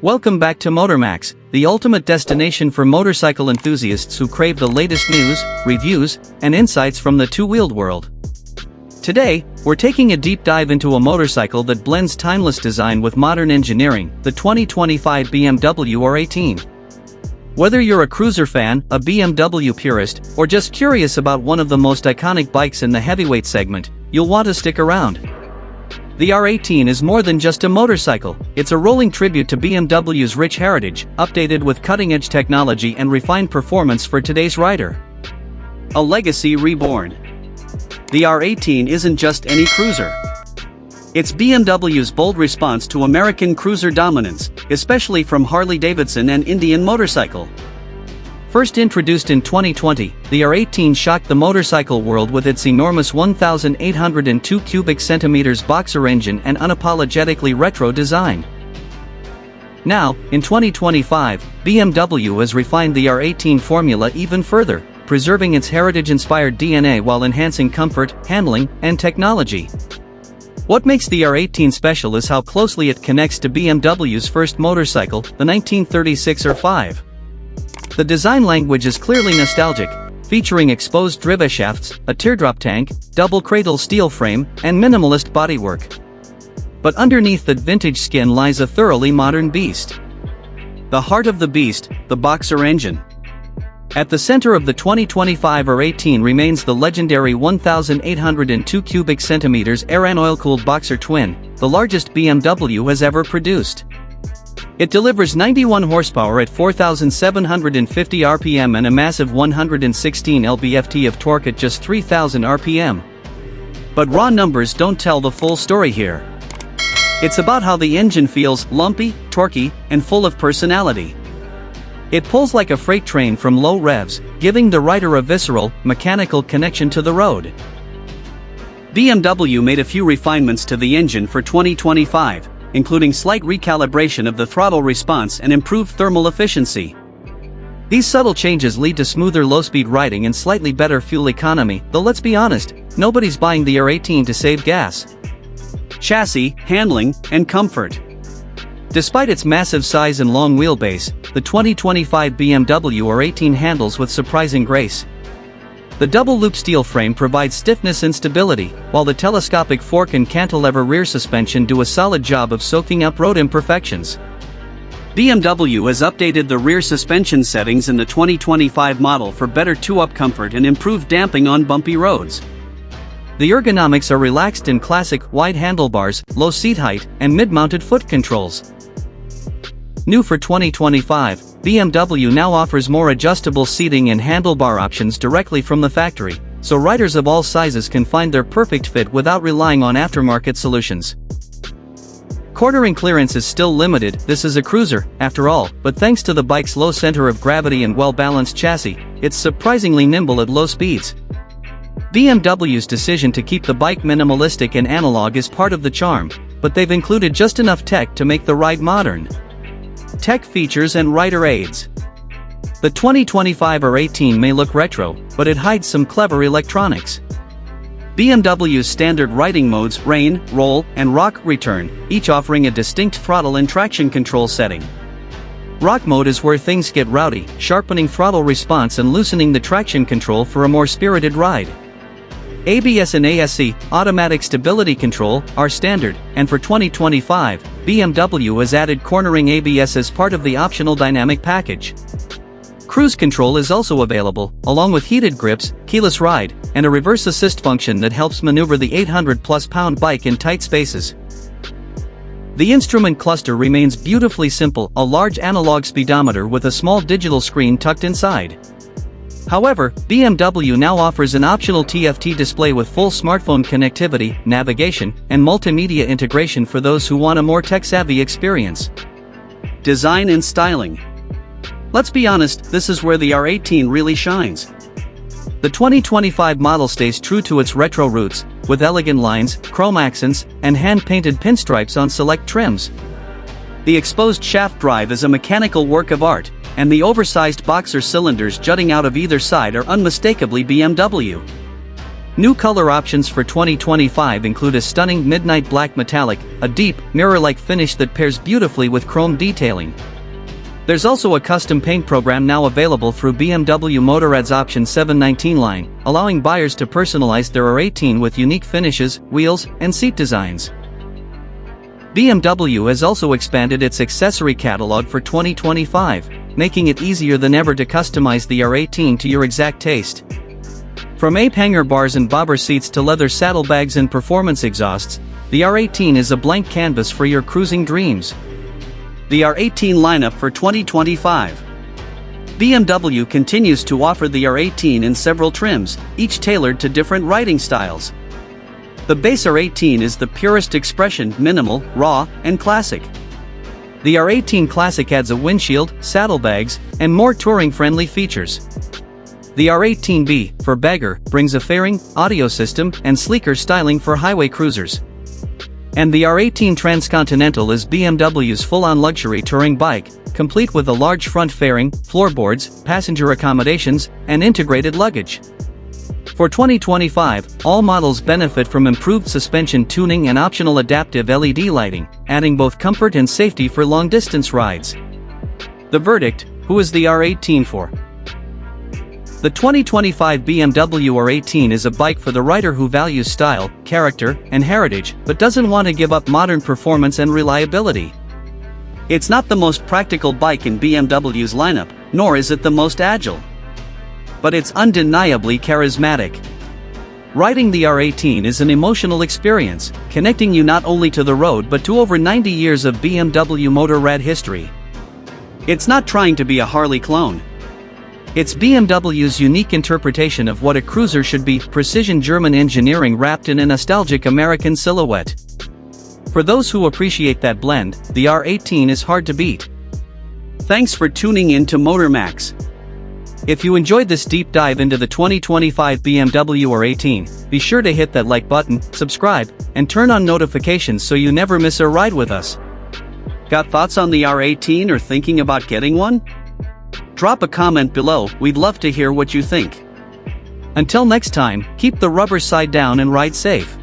Welcome back to MotorMax, the ultimate destination for motorcycle enthusiasts who crave the latest news, reviews, and insights from the two-wheeled world. Today, we're taking a deep dive into a motorcycle that blends timeless design with modern engineering, the 2025 BMW R18. Whether you're a cruiser fan, a BMW purist, or just curious about one of the most iconic bikes in the heavyweight segment, you'll want to stick around. The R18 is more than just a motorcycle, it's a rolling tribute to BMW's rich heritage, updated with cutting-edge technology and refined performance for today's rider. A legacy reborn. The R18 isn't just any cruiser. It's BMW's bold response to American cruiser dominance, especially from Harley-Davidson and Indian Motorcycle. First introduced in 2020, the R18 shocked the motorcycle world with its enormous 1,802 cubic centimeters boxer engine and unapologetically retro design. Now, in 2025, BMW has refined the R18 formula even further, preserving its heritage-inspired DNA while enhancing comfort, handling, and technology. What makes the R18 special is how closely it connects to BMW's first motorcycle, the 1936 R5. The design language is clearly nostalgic, featuring exposed driveshafts, a teardrop tank, double cradle steel frame, and minimalist bodywork. But underneath that vintage skin lies a thoroughly modern beast. The heart of the beast, the boxer engine. At the center of the 2025 R18 remains the legendary 1,802 cubic centimeters Air-An oil-cooled boxer twin, the largest BMW has ever produced. It delivers 91 horsepower at 4,750 RPM and a massive 116 lb-ft of torque at just 3,000 RPM. But raw numbers don't tell the full story here. It's about how the engine feels lumpy, torquey, and full of personality. It pulls like a freight train from low revs, giving the rider a visceral, mechanical connection to the road. BMW made a few refinements to the engine for 2025. Including slight recalibration of the throttle response and improved thermal efficiency. These subtle changes lead to smoother low-speed riding and slightly better fuel economy, though let's be honest, nobody's buying the R18 to save gas. Chassis, handling, and comfort. Despite its massive size and long wheelbase, the 2025 BMW R18 handles with surprising grace. The double-loop steel frame provides stiffness and stability, while the telescopic fork and cantilever rear suspension do a solid job of soaking up road imperfections. BMW has updated the rear suspension settings in the 2025 model for better two-up comfort and improved damping on bumpy roads. The ergonomics are relaxed in classic wide handlebars, low seat height, and mid-mounted foot controls. New for 2025, BMW now offers more adjustable seating and handlebar options directly from the factory, so riders of all sizes can find their perfect fit without relying on aftermarket solutions. Quartering clearance is still limited, this is a cruiser, after all, but thanks to the bike's low center of gravity and well-balanced chassis, it's surprisingly nimble at low speeds. BMW's decision to keep the bike minimalistic and analog is part of the charm, but they've included just enough tech to make the ride modern. Tech features and rider aids. The 2025 R18 may look retro, but it hides some clever electronics. BMW's standard riding modes rain, roll, and rock return, each offering a distinct throttle and traction control setting. Rock mode is where things get rowdy, sharpening throttle response and loosening the traction control for a more spirited ride. ABS and ASC, automatic stability control, are standard, and for 2025, BMW has added cornering ABS as part of the optional dynamic package. Cruise control is also available, along with heated grips, keyless ride, and a reverse assist function that helps maneuver the 800-plus-pound bike in tight spaces. The instrument cluster remains beautifully simple, a large analog speedometer with a small digital screen tucked inside. However, BMW now offers an optional TFT display with full smartphone connectivity, navigation, and multimedia integration for those who want a more tech-savvy experience. Design and styling. Let's be honest, this is where the R18 really shines. The 2025 model stays true to its retro roots, with elegant lines, chrome accents, and hand-painted pinstripes on select trims. The exposed shaft drive is a mechanical work of art, and the oversized boxer cylinders jutting out of either side are unmistakably BMW. New color options for 2025 include a stunning midnight black metallic, a deep, mirror-like finish that pairs beautifully with chrome detailing. There's also a custom paint program now available through BMW Motorrad's Option 719 line, allowing buyers to personalize their R18 with unique finishes, wheels, and seat designs. BMW has also expanded its accessory catalog for 2025, making it easier than ever to customize the R18 to your exact taste. From ape hanger bars and bobber seats to leather saddlebags and performance exhausts, the R18 is a blank canvas for your cruising dreams. The R18 lineup for 2025. BMW continues to offer the R18 in several trims, each tailored to different riding styles. The base R18 is the purest expression, minimal, raw, and classic. The R18 Classic adds a windshield, saddlebags, and more touring-friendly features. The R18B, for bagger, brings a fairing, audio system, and sleeker styling for highway cruisers. And the R18 Transcontinental is BMW's full-on luxury touring bike, complete with a large front fairing, floorboards, passenger accommodations, and integrated luggage. For 2025, all models benefit from improved suspension tuning and optional adaptive LED lighting, adding both comfort and safety for long-distance rides. The verdict: who is the R18 for? The 2025 BMW R18 is a bike for the rider who values style, character, and heritage, but doesn't want to give up modern performance and reliability. It's not the most practical bike in BMW's lineup, nor is it the most agile. But it's undeniably charismatic. Riding the R18 is an emotional experience, connecting you not only to the road but to over 90 years of BMW Motorrad history. It's not trying to be a Harley clone. It's BMW's unique interpretation of what a cruiser should be: precision German engineering wrapped in a nostalgic American silhouette. For those who appreciate that blend, the R18 is hard to beat. Thanks for tuning in to MotorMax. If you enjoyed this deep dive into the 2025 BMW R18, be sure to hit that like button, subscribe, and turn on notifications so you never miss a ride with us. Got thoughts on the R18 or thinking about getting one? Drop a comment below, we'd love to hear what you think. Until next time, keep the rubber side down and ride safe.